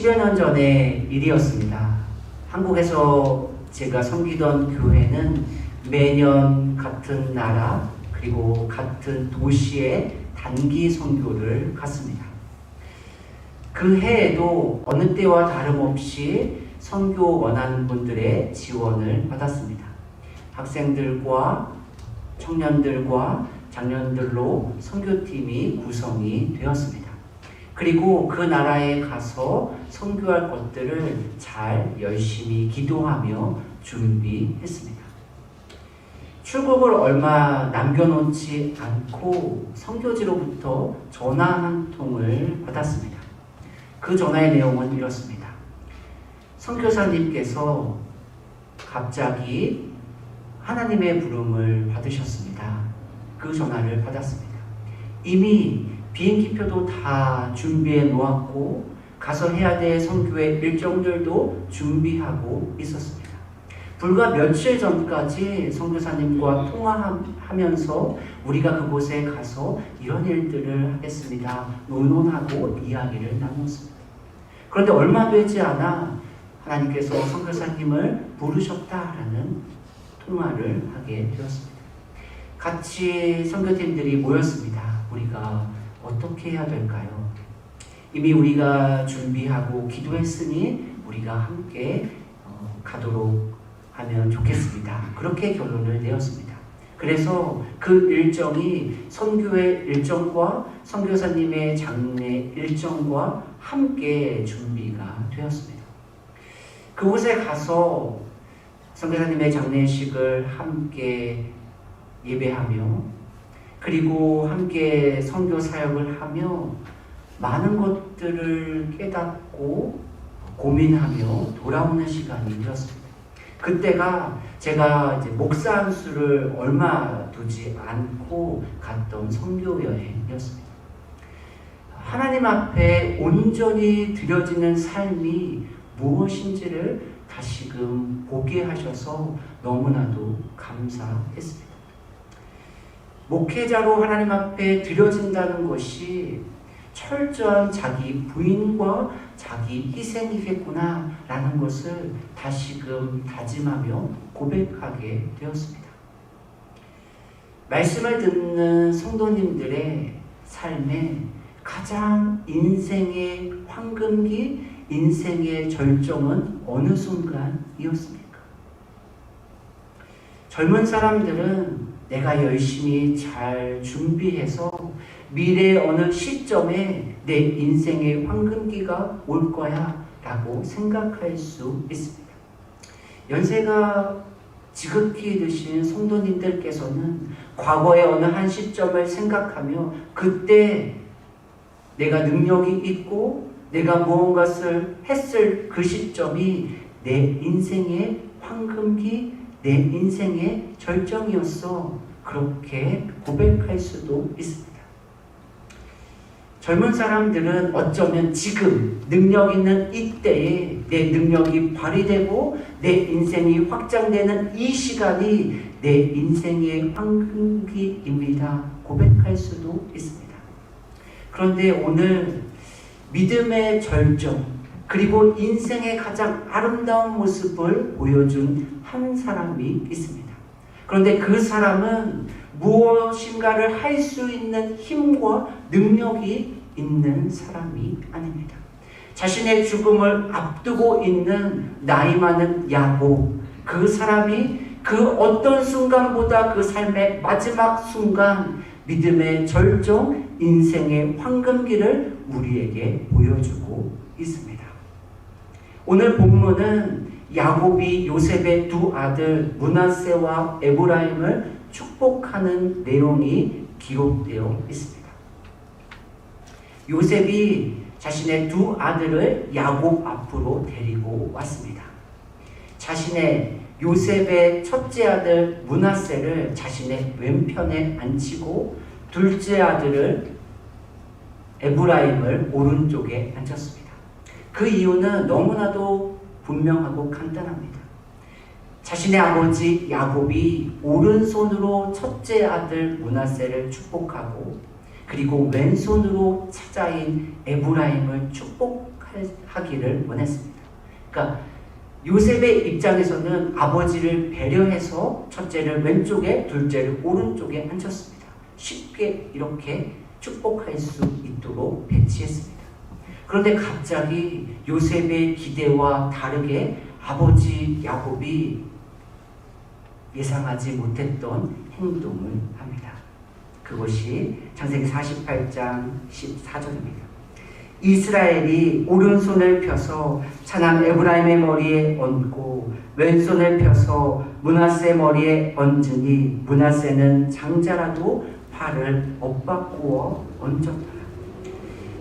10여 년 전의 일이었습니다. 한국에서 제가 섬기던 교회는 매년 같은 나라 그리고 같은 도시에 단기 선교를 갔습니다. 그 해에도 어느 때와 다름없이 선교 원하는 분들의 지원을 받았습니다. 학생들과 청년들과 장년들로 선교팀이 구성이 되었습니다. 그리고 그 나라에 가서 선교할 것들을 잘 열심히 기도하며 준비했습니다. 출국을 얼마 남겨놓지 않고 선교지로부터 전화 한 통을 받았습니다. 그 전화의 내용은 이렇습니다. 선교사님께서 갑자기 하나님의 부름을 받으셨습니다. 그 전화를 받았습니다. 이미 비행기표도 다 준비해 놓았고 가서 해야 될 선교의 일정들도 준비하고 있었습니다. 불과 며칠 전까지 선교사님과 통화하면서 우리가 그곳에 가서 이런 일들을 하겠습니다. 의논하고 이야기를 나눴습니다. 그런데 얼마 되지 않아 하나님께서 선교사님을 부르셨다라는 통화를 하게 되었습니다. 같이 선교팀들이 모였습니다. 우리가 어떻게 해야 될까요? 이미 우리가 준비하고 기도했으니 우리가 함께 가도록 하면 좋겠습니다. 그렇게 결론을 내었습니다. 그래서 그 일정이 선교의 일정과 선교사님의 장례 일정과 함께 준비가 되었습니다. 그곳에 가서 선교사님의 장례식을 함께 예배하며 그리고 함께 선교 사역을 하며 많은 것들을 깨닫고 고민하며 돌아오는 시간이 되었습니다. 그때가 제가 이제 목사 한 수를 얼마 두지 않고 갔던 선교 여행이었습니다. 하나님 앞에 온전히 드려지는 삶이 무엇인지를 다시금 보게 하셔서 너무나도 감사했습니다. 목회자로 하나님 앞에 드려진다는 것이 철저한 자기 부인과 자기 희생이겠구나 라는 것을 다시금 다짐하며 고백하게 되었습니다. 말씀을 듣는 성도님들의 삶에 가장 인생의 황금기, 인생의 절정은 어느 순간이었습니까? 젊은 사람들은 내가 열심히 잘 준비해서 미래의 어느 시점에 내 인생의 황금기가 올 거야 라고 생각할 수 있습니다. 연세가 지극히 드신 성도님들께서는 과거의 어느 한 시점을 생각하며 그때 내가 능력이 있고 내가 무언가를 했을 그 시점이 내 인생의 황금기, 내 인생의 절정이었어. 그렇게 고백할 수도 있습니다. 젊은 사람들은 어쩌면 지금 능력 있는 이때에 내 능력이 발휘되고 내 인생이 확장되는 이 시간이 내 인생의 황금기입니다. 고백할 수도 있습니다. 그런데 오늘 믿음의 절정 그리고 인생의 가장 아름다운 모습을 보여준 한 사람이 있습니다. 그런데 그 사람은 무엇인가를 할 수 있는 힘과 능력이 있는 사람이 아닙니다. 자신의 죽음을 앞두고 있는 나이 많은 야곱, 그 사람이 그 어떤 순간보다 그 삶의 마지막 순간 믿음의 절정, 인생의 황금기를 우리에게 보여주고 있습니다. 오늘 본문은 야곱이 요셉의 두 아들 므낫세와 에브라임을 축복하는 내용이 기록되어 있습니다. 요셉이 자신의 두 아들을 야곱 앞으로 데리고 왔습니다. 자신의 요셉의 첫째 아들 므낫세를 자신의 왼편에 앉히고 둘째 아들을 에브라임을 오른쪽에 앉혔습니다. 그 이유는 너무나도 분명하고 간단합니다. 자신의 아버지 야곱이 오른손으로 첫째 아들 므낫세를 축복하고 그리고 왼손으로 차자인 에브라임을 축복할 하기를 원했습니다. 그러니까 요셉의 입장에서는 아버지를 배려해서 첫째를 왼쪽에 둘째를 오른쪽에 앉혔습니다. 쉽게 이렇게 축복할 수 있도록 배치했습니다. 그런데 갑자기 요셉의 기대와 다르게 아버지 야곱이 예상하지 못했던 행동을 합니다. 그것이 창세기 48장 14절입니다. 이스라엘이 오른손을 펴서 차남 에브라임의 머리에 얹고 왼손을 펴서 므낫세 머리에 얹으니 므낫세는 장자라도 팔을 엇바꾸어 얹었더라.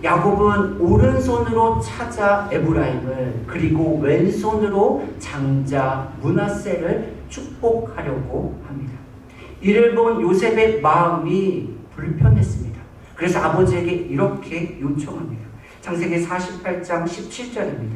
야곱은 오른손으로 찾아 에브라임을 그리고 왼손으로 장자 므낫세를 축복하려고 합니다. 이를 본 요셉의 마음이 불편했습니다. 그래서 아버지에게 이렇게 요청합니다. 창세기 48장 17절입니다.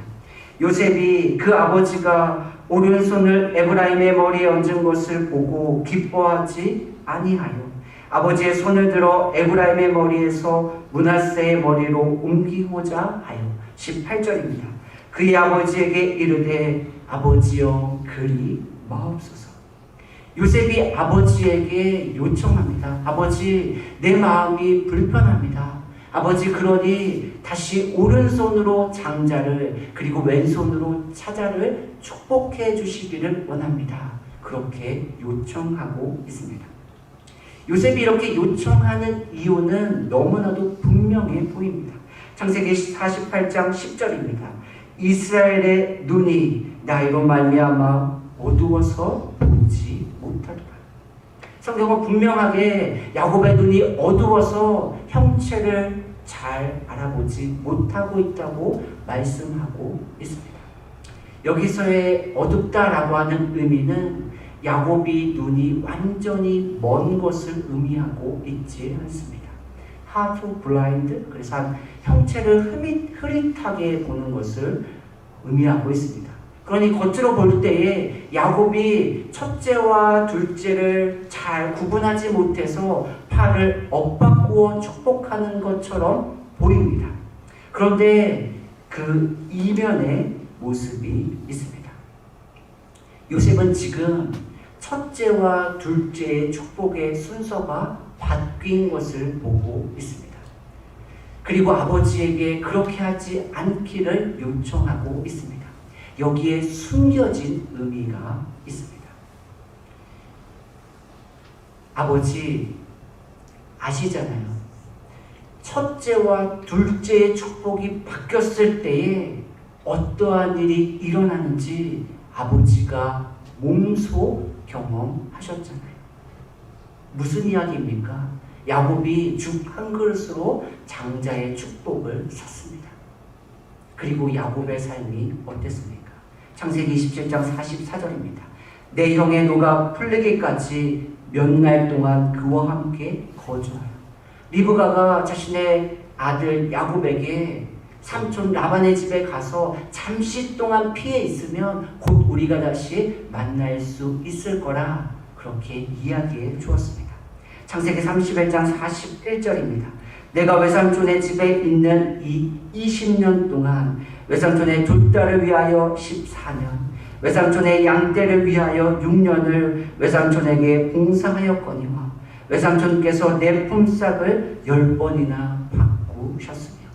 요셉이 그 아버지가 오른손을 에브라임의 머리에 얹은 것을 보고 기뻐하지 아니하여 아버지의 손을 들어 에브라임의 머리에서 므낫세의 머리로 옮기고자 하여 18절입니다. 그의 아버지에게 이르되 아버지여 그리 마옵소서. 요셉이 아버지에게 요청합니다. 아버지, 내 마음이 불편합니다. 아버지, 그러니 다시 오른손으로 장자를 그리고 왼손으로 차자를 축복해 주시기를 원합니다. 그렇게 요청하고 있습니다. 요셉이 이렇게 요청하는 이유는 너무나도 분명해 보입니다. 창세기 48장 10절입니다. 이스라엘의 눈이 나이로 말미암아 어두워서 보지 못하더라. 성경은 분명하게 야곱의 눈이 어두워서 형체를 잘 알아보지 못하고 있다고 말씀하고 있습니다. 여기서의 어둡다라고 하는 의미는 야곱이 눈이 완전히 먼 것을 의미하고 있지 않습니다. half blind, 그래서 형체를 흐릿하게 보는 것을 의미하고 있습니다. 그러니 겉으로 볼 때에 야곱이 첫째와 둘째를 잘 구분하지 못해서 팔을 엇바꾸어 축복하는 것처럼 보입니다. 그런데 그 이면에 모습이 있습니다. 요셉은 지금 첫째와 둘째의 축복의 순서가 바뀐 것을 보고 있습니다. 그리고 아버지에게 그렇게 하지 않기를 요청하고 있습니다. 여기에 숨겨진 의미가 있습니다. 아버지 아시잖아요. 첫째와 둘째의 축복이 바뀌었을 때에 어떠한 일이 일어나는지 아버지가 몸소 경험하셨잖아요. 무슨 이야기입니까? 야곱이 죽 한 그릇으로 장자의 축복을 샀습니다. 그리고 야곱의 삶이 어땠습니까? 창세기 27장 44절입니다. 내 형의 노가 풀리기까지 몇 날 동안 그와 함께 거주하여. 리브가가 자신의 아들 야곱에게 삼촌 라반의 집에 가서 잠시 동안 피해 있으면 곧 우리가 다시 만날 수 있을 거라 그렇게 이야기해 주었습니다. 창세기 31장 41절입니다. 내가 외삼촌의 집에 있는 이 20년 동안 외삼촌의 두 딸을 위하여 14년, 외삼촌의 양떼를 위하여 6년을 외삼촌에게 봉사하였거니와 외삼촌께서 내 품삯을 10번이나 바꾸셨으며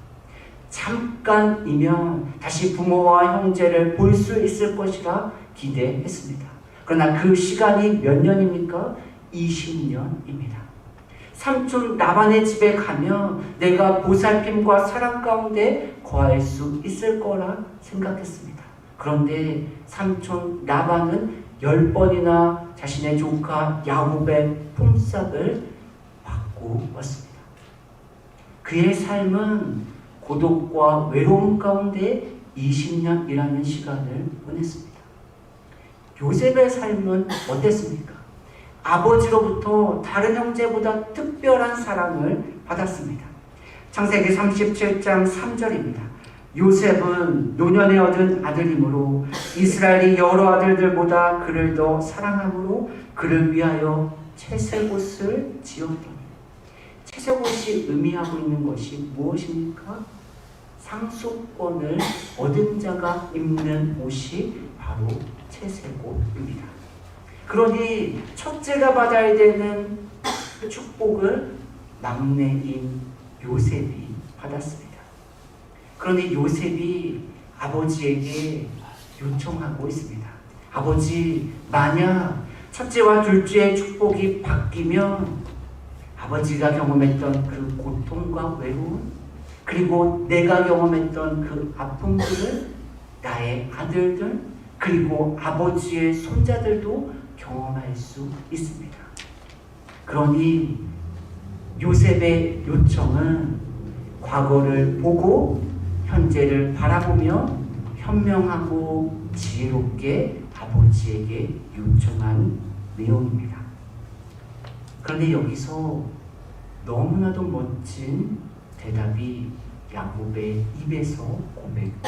잠깐이면 다시 부모와 형제를 볼 수 있을 것이라 기대했습니다. 그러나 그 시간이 몇 년입니까? 20년입니다. 삼촌 라반의 집에 가면 내가 보살핌과 사랑 가운데 거할 수 있을 거라 생각했습니다. 그런데 삼촌 라반은 10번이나 자신의 조카 야곱의 품삯을 받고 왔습니다. 그의 삶은 고독과 외로움 가운데 20년이라는 시간을 보냈습니다. 요셉의 삶은 어땠습니까? 아버지로부터 다른 형제보다 특별한 사랑을 받았습니다. 창세기 37장 3절입니다. 요셉은 노년에 얻은 아들이므로 이스라엘이 여러 아들들보다 그를 더 사랑함으로 그를 위하여 채색옷을 지었더니 채색옷이 의미하고 있는 것이 무엇입니까? 상속권을 얻은 자가 입는 옷이 바로 채색옷입니다. 그러니 첫째가 받아야 되는 축복을 막내인 요셉이 받았습니다. 그러니 요셉이 아버지에게 요청하고 있습니다. 아버지, 만약 첫째와 둘째의 축복이 바뀌면 아버지가 경험했던 그 고통과 외로움, 그리고 내가 경험했던 그 아픔들을 나의 아들들, 그리고 아버지의 손자들도 경험할 수 있습니다. 그러니 요셉의 요청은 과거를 보고 현재를 바라보며 현명하고 지혜롭게 아버지에게 요청한 내용입니다. 그런데 여기서 너무나도 멋진 대답이 야곱의 입에서 고백됩니다.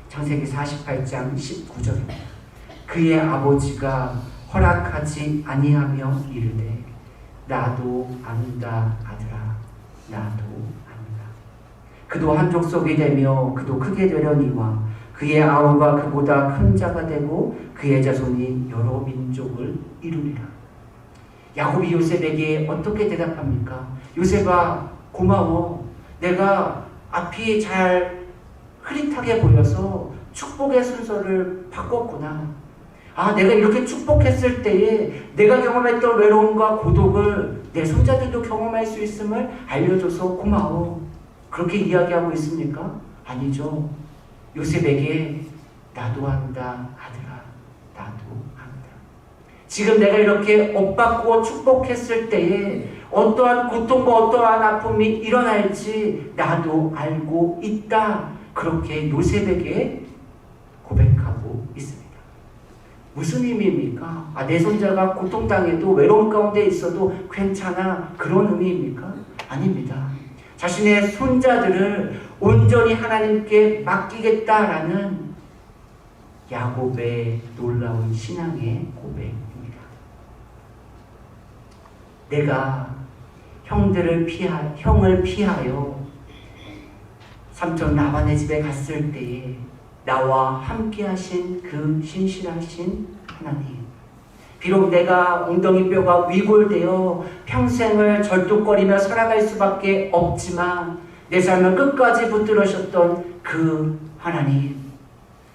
창세기 48장 19절입니다. 그의 아버지가 허락하지 아니하며 이르되 나도 안다 아들아 나도 안다. 그도 한 족속이 되며 그도 크게 되려니와 그의 아우가 그보다 큰 자가 되고 그의 자손이 여러 민족을 이루리라. 야곱이 요셉에게 어떻게 대답합니까? 요셉아, 고마워. 내가 앞이 잘 흐릿하게 보여서 축복의 순서를 바꿨구나. 아, 내가 이렇게 축복했을 때에 내가 경험했던 외로움과 고독을 내 손자들도 경험할 수 있음을 알려줘서 고마워. 그렇게 이야기하고 있습니까? 아니죠. 요셉에게 나도 안다 아들아 나도 안다. 지금 내가 이렇게 엇받고 축복했을 때에 어떠한 고통과 어떠한 아픔이 일어날지 나도 알고 있다. 그렇게 요셉에게 고백하고 있습니다. 무슨 의미입니까? 내 손자가 고통당해도 외로움 가운데 있어도 괜찮아. 그런 의미입니까? 아닙니다. 자신의 손자들을 온전히 하나님께 맡기겠다라는 야곱의 놀라운 신앙의 고백입니다. 내가 형을 피하여 삼촌 라반의 집에 갔을 때에 나와 함께 하신 그 신실하신 하나님, 비록 내가 엉덩이뼈가 위골되어 평생을 절뚝거리며 살아갈 수밖에 없지만 내 삶을 끝까지 붙들으셨던 그 하나님,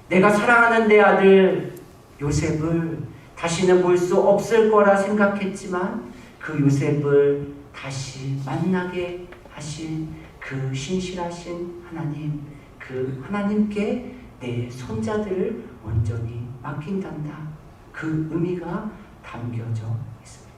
내가 사랑하는 내 아들 요셉을 다시는 볼 수 없을 거라 생각했지만 그 요셉을 다시 만나게 하신 그 신실하신 하나님, 그 하나님께 내 손자들을 온전히 맡긴단다. 그 의미가 담겨져 있습니다.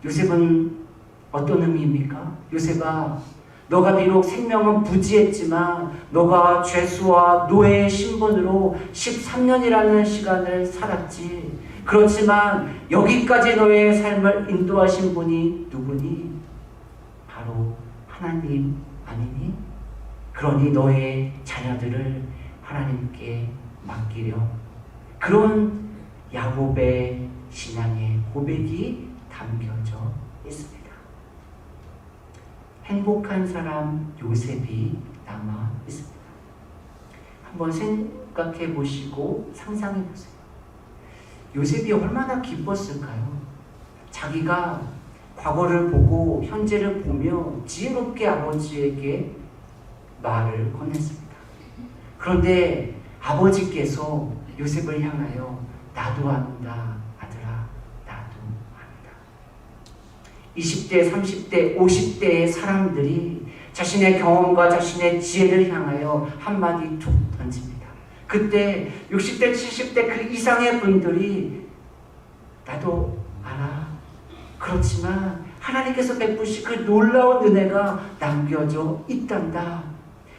요셉은 어떤 의미입니까? 요셉아, 너가 비록 생명은 부지했지만 너가 죄수와 노예의 신분으로 13년이라는 시간을 살았지. 그렇지만 여기까지 너의 삶을 인도하신 분이 누구니? 바로 하나님 아니니? 그러니 너의 자녀들을 하나님께 맡기렴. 그런 야곱의 신앙의 고백이 담겨져 있습니다. 행복한 사람 요셉이 남아 있습니다. 한번 생각해 보시고 상상해 보세요. 요셉이 얼마나 기뻤을까요? 자기가 과거를 보고 현재를 보며 지혜롭게 아버지에게 말을 건넸습니다. 그런데 아버지께서 요셉을 향하여 나도 안다 아들아 나도 안다. 20대, 30대, 50대의 사람들이 자신의 경험과 자신의 지혜를 향하여 한마디 툭 던집니다. 그때 60대, 70대 그 이상의 분들이 나도 알아. 그렇지만 하나님께서 베푸신 그 놀라운 은혜가 남겨져 있단다.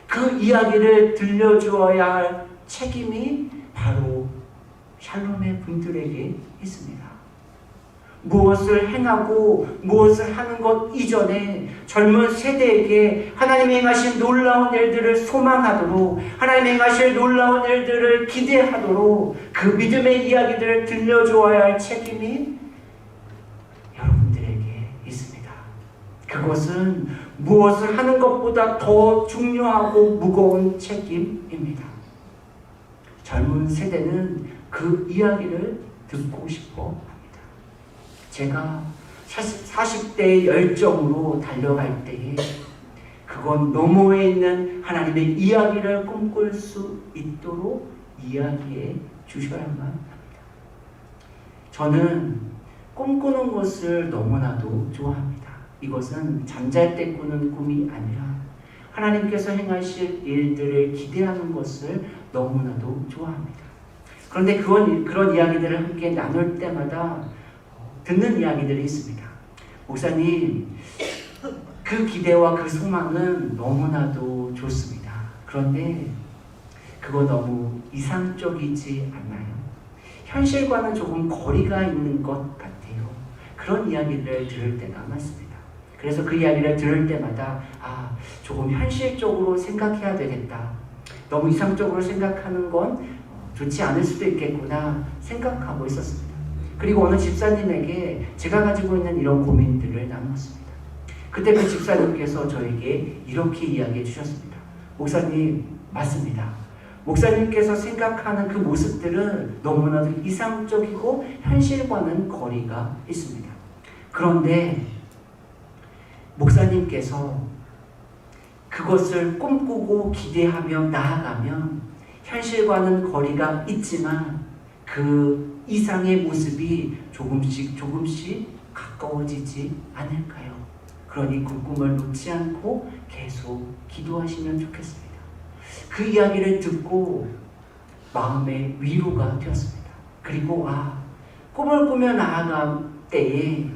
그 이야기를 들려주어야 할 책임이 바로 샬롬의 분들에게 있습니다. 무엇을 행하고 무엇을 하는 것 이전에 젊은 세대에게 하나님이 행하신 놀라운 일들을 소망하도록, 하나님이 행하실 놀라운 일들을 기대하도록 그 믿음의 이야기들을 들려주어야 할 책임이 여러분들에게 있습니다. 그것은 무엇을 하는 것보다 더 중요하고 무거운 책임입니다. 젊은 세대는 그 이야기를 듣고 싶어 합니다. 제가 40대의 열정으로 달려갈 때에 그건 너머에 있는 하나님의 이야기를 꿈꿀 수 있도록 이야기해 주셔야만 합니다. 저는 꿈꾸는 것을 너무나도 좋아합니다. 이것은 잠잘 때 꾸는 꿈이 아니라 하나님께서 행하실 일들을 기대하는 것을 너무나도 좋아합니다. 그런데 그런 이야기들을 함께 나눌 때마다 듣는 이야기들이 있습니다. 목사님, 그 기대와 그 소망은 너무나도 좋습니다. 그런데 그거 너무 이상적이지 않나요? 현실과는 조금 거리가 있는 것 같아요. 그런 이야기를 들을 때가 많습니다. 그래서 그 이야기를 들을 때마다 조금 현실적으로 생각해야 되겠다. 너무 이상적으로 생각하는 건 좋지 않을 수도 있겠구나 생각하고 있었습니다. 그리고 어느 집사님에게 제가 가지고 있는 이런 고민들을 나누었습니다. 그때 그 집사님께서 저에게 이렇게 이야기해 주셨습니다. 목사님, 맞습니다. 목사님께서 생각하는 그 모습들은 너무나도 이상적이고 현실과는 거리가 있습니다. 그런데 목사님께서 그것을 꿈꾸고 기대하며 나아가면 현실과는 거리가 있지만 그 이상의 모습이 조금씩 가까워지지 않을까요? 그러니 그 꿈을 놓지 않고 계속 기도하시면 좋겠습니다. 그 이야기를 듣고 마음의 위로가 되었습니다. 그리고 꿈을 꾸며 나아갈 때에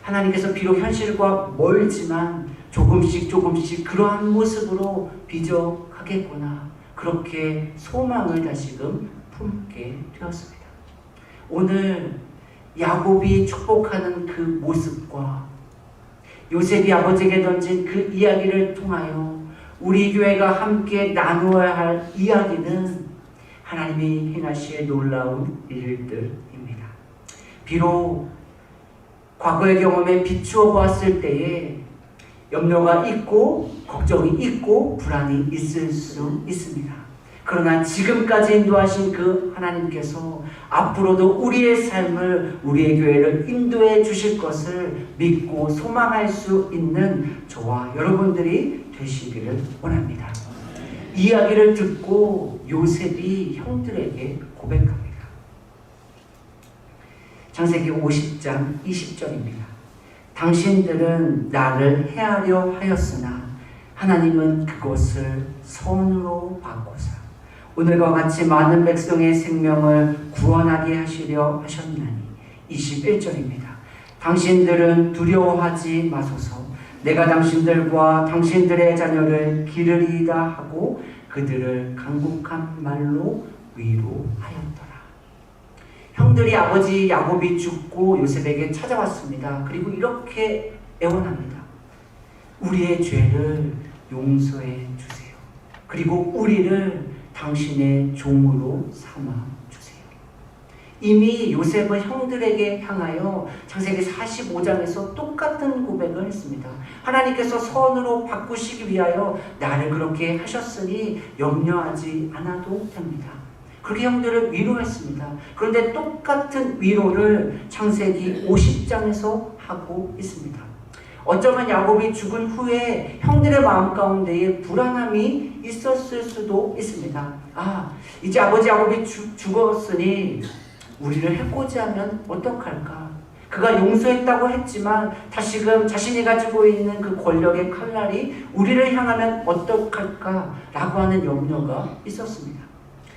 하나님께서 비록 현실과 멀지만 조금씩 그러한 모습으로 빚어가겠구나. 그렇게 소망을 다시금 품게 되었습니다. 오늘 야곱이 축복하는 그 모습과 요셉이 아버지에게 던진 그 이야기를 통하여 우리 교회가 함께 나누어야 할 이야기는 하나님이 행하실 놀라운 일들입니다. 비록 과거의 경험에 비추어 보았을 때에 염려가 있고 걱정이 있고 불안이 있을 수 있습니다. 그러나 지금까지 인도하신 그 하나님께서 앞으로도 우리의 삶을, 우리의 교회를 인도해 주실 것을 믿고 소망할 수 있는 저와 여러분들이 되시기를 원합니다. 이야기를 듣고 요셉이 형들에게 고백합니다. 창세기 50장 20절입니다. 당신들은 나를 해하려 하였으나 하나님은 그것을 선으로 바꾸사 오늘과 같이 많은 백성의 생명을 구원하게 하시려 하셨나니. 21절입니다. 당신들은 두려워하지 마소서. 내가 당신들과 당신들의 자녀를 기르리이다 하고 그들을 간곡한 말로 위로하였더라. 형들이 아버지 야곱이 죽고 요셉에게 찾아왔습니다. 그리고 이렇게 애원합니다. 우리의 죄를 용서해 주세요. 그리고 우리를 당신의 종으로 삼아 주세요. 이미 요셉은 형들에게 향하여 창세기 45장에서 똑같은 고백을 했습니다. 하나님께서 선으로 바꾸시기 위하여 나를 그렇게 하셨으니 염려하지 않아도 됩니다. 그렇게 형들을 위로했습니다. 그런데 똑같은 위로를 창세기 50장에서 하고 있습니다. 어쩌면 야곱이 죽은 후에 형들의 마음 가운데에 불안함이 있었을 수도 있습니다. 이제 아버지 야곱이 죽었으니 우리를 해코지하면 어떡할까? 그가 용서했다고 했지만 다시금 자신이 가지고 있는 그 권력의 칼날이 우리를 향하면 어떡할까? 라고 하는 염려가 있었습니다.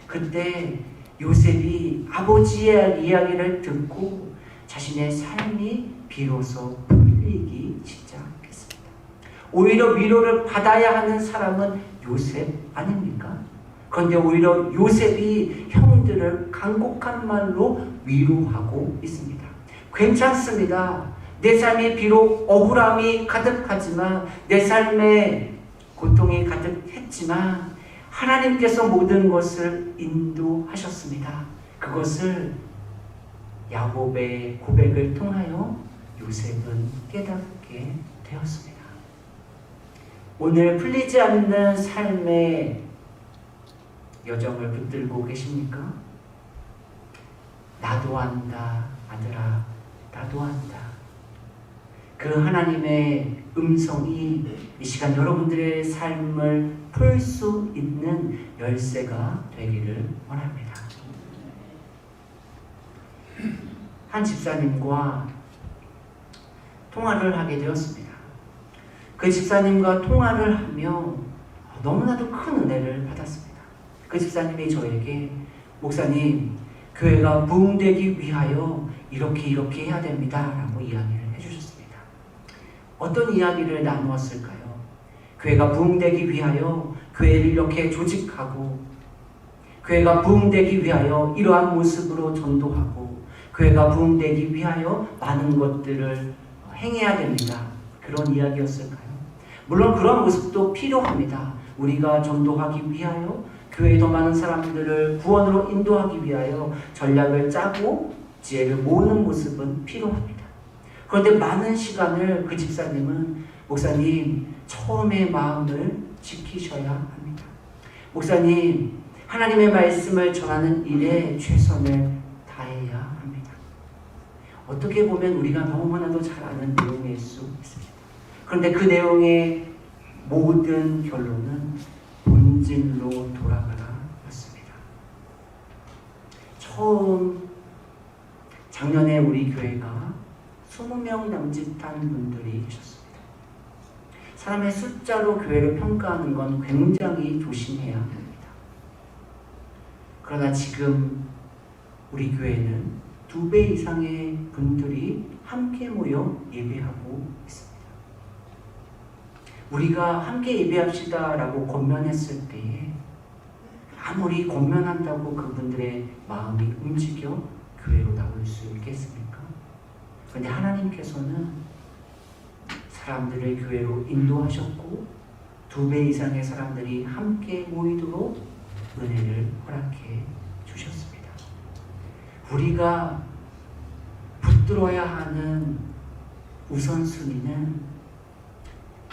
그때 요셉이 아버지의 이야기를 듣고 자신의 삶이 비로소 풀리기 시작했습니다. 오히려 위로를 받아야 하는 사람은 요셉 아닙니까? 그런데 오히려 요셉이 형들을 간곡한 말로 위로하고 있습니다. 괜찮습니다. 내 삶이 비록 억울함이 가득하지만, 내 삶에 고통이 가득했지만 하나님께서 모든 것을 인도하셨습니다. 그것을 야곱의 고백을 통하여 요셉은 깨닫게 되었습니다. 오늘 풀리지 않는 삶의 여정을 붙들고 계십니까? 나도 안다, 아들아, 나도 안다. 그 하나님의 음성이 이 시간 여러분들의 삶을 풀 수 있는 열쇠가 되기를 원합니다. 한 집사님과 통화를 하게 되었습니다. 그 집사님과 통화를 하며 너무나도 큰 은혜를 받았습니다. 그 집사님이 저에게 목사님, 교회가 부흥되기 위하여 이렇게 해야 됩니다 라고 이야기를 해주셨습니다. 어떤 이야기를 나누었을까요? 교회가 부흥되기 위하여 교회를 이렇게 조직하고, 교회가 부흥되기 위하여 이러한 모습으로 전도하고, 교회가 부흥되기 위하여 많은 것들을 행해야 됩니다. 그런 이야기였을까요? 물론 그런 모습도 필요합니다. 우리가 전도하기 위하여, 교회에 더 많은 사람들을 구원으로 인도하기 위하여 전략을 짜고 지혜를 모으는 모습은 필요합니다. 그런데 많은 시간을 그 집사님은 목사님, 처음의 마음을 지키셔야 합니다. 목사님, 하나님의 말씀을 전하는 일에 최선을 다해야 합니다. 어떻게 보면 우리가 너무나도 잘 아는 내용일 수 있습니다. 그런데 그 내용의 모든 결론은 본질로 돌아가라 였습니다. 작년에 우리 교회가 20명 남짓한 분들이 계셨습니다. 사람의 숫자로 교회를 평가하는 건 굉장히 조심해야 합니다. 그러나 지금 우리 교회는 2배 이상의 분들이 함께 모여 예배하고 있습니다. 우리가 함께 예배합시다 라고 권면했을 때에 아무리 권면한다고 그분들의 마음이 움직여 교회로 나올 수 있겠습니까? 그런데 하나님께서는 사람들을 교회로 인도하셨고 2배 이상의 사람들이 함께 모이도록 은혜를 허락해 주셨습니다. 우리가 붙들어야 하는 우선순위는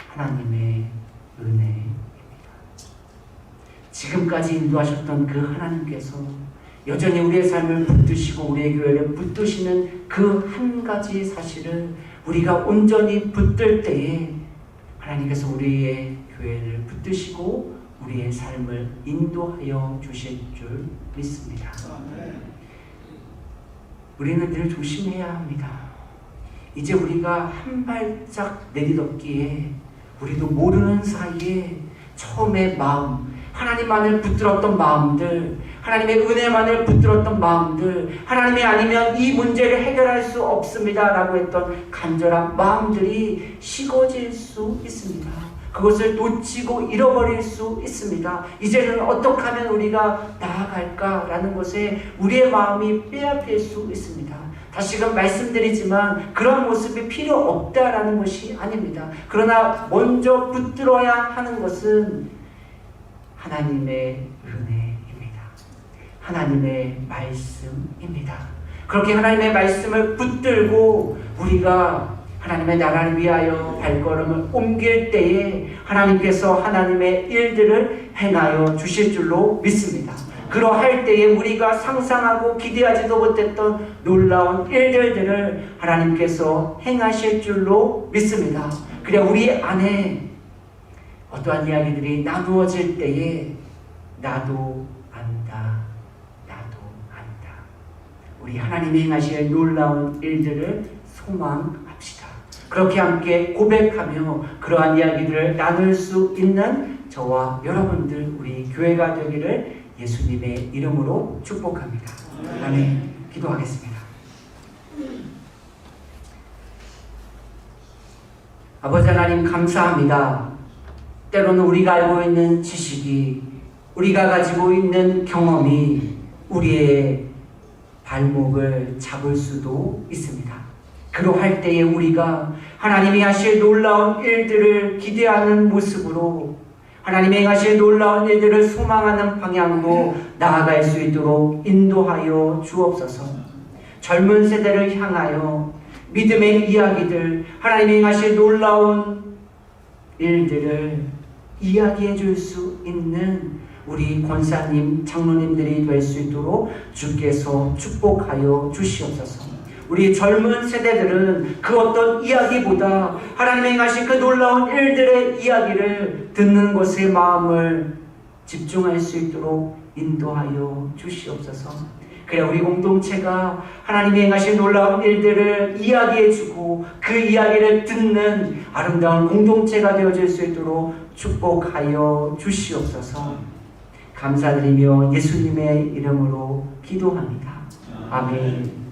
하나님의 은혜입니다. 지금까지 인도하셨던 그 하나님께서 여전히 우리의 삶을 붙드시고 우리의 교회를 붙드시는 그 한 가지 사실을 우리가 온전히 붙들 때에 하나님께서 우리의 교회를 붙드시고 우리의 삶을 인도하여 주실 줄 믿습니다. 우리는 늘 조심해야 합니다. 이제 우리가 한 발짝 내딛었기에 우리도 모르는 사이에 처음의 마음, 하나님만을 붙들었던 마음들, 하나님의 은혜만을 붙들었던 마음들, 하나님이 아니면 이 문제를 해결할 수 없습니다 라고 했던 간절한 마음들이 식어질 수 있습니다. 그것을 놓치고 잃어버릴 수 있습니다. 이제는 어떻게 하면 우리가 나아갈까라는 것에 우리의 마음이 빼앗길 수 있습니다. 다시금 말씀드리지만 그런 모습이 필요 없다라는 것이 아닙니다. 그러나 먼저 붙들어야 하는 것은 하나님의 은혜입니다. 하나님의 말씀입니다. 그렇게 하나님의 말씀을 붙들고 우리가 하나님의 나라를 위하여 발걸음을 옮길 때에 하나님께서 하나님의 일들을 행하여 주실 줄로 믿습니다. 그러할 때에 우리가 상상하고 기대하지도 못했던 놀라운 일들을 하나님께서 행하실 줄로 믿습니다. 그래 우리 안에 어떠한 이야기들이 나누어질 때에 나도 안다, 나도 안다. 우리 하나님이 행하실 놀라운 일들을 소망합시다. 그렇게 함께 고백하며 그러한 이야기들을 나눌 수 있는 저와 여러분들 우리 교회가 되기를 예수님의 이름으로 축복합니다. 아멘. 기도하겠습니다. 아버지 하나님 감사합니다. 때로는 우리가 알고 있는 지식이, 우리가 가지고 있는 경험이 우리의 발목을 잡을 수도 있습니다. 그러할 때에 우리가 하나님이 하실 놀라운 일들을 기대하는 모습으로, 하나님이 행하실 놀라운 일들을 소망하는 방향으로 나아갈 수 있도록 인도하여 주옵소서. 젊은 세대를 향하여 믿음의 이야기들, 하나님이 행하실 놀라운 일들을 이야기해 줄 수 있는 우리 권사님, 장로님들이 될 수 있도록 주께서 축복하여 주시옵소서. 우리 젊은 세대들은 그 어떤 이야기보다 하나님의 행하신 그 놀라운 일들의 이야기를 듣는 것에 마음을 집중할 수 있도록 인도하여 주시옵소서. 그래 우리 공동체가 하나님이 행하신 놀라운 일들을 이야기해주고 그 이야기를 듣는 아름다운 공동체가 되어질 수 있도록 축복하여 주시옵소서. 감사드리며 예수님의 이름으로 기도합니다. 아멘.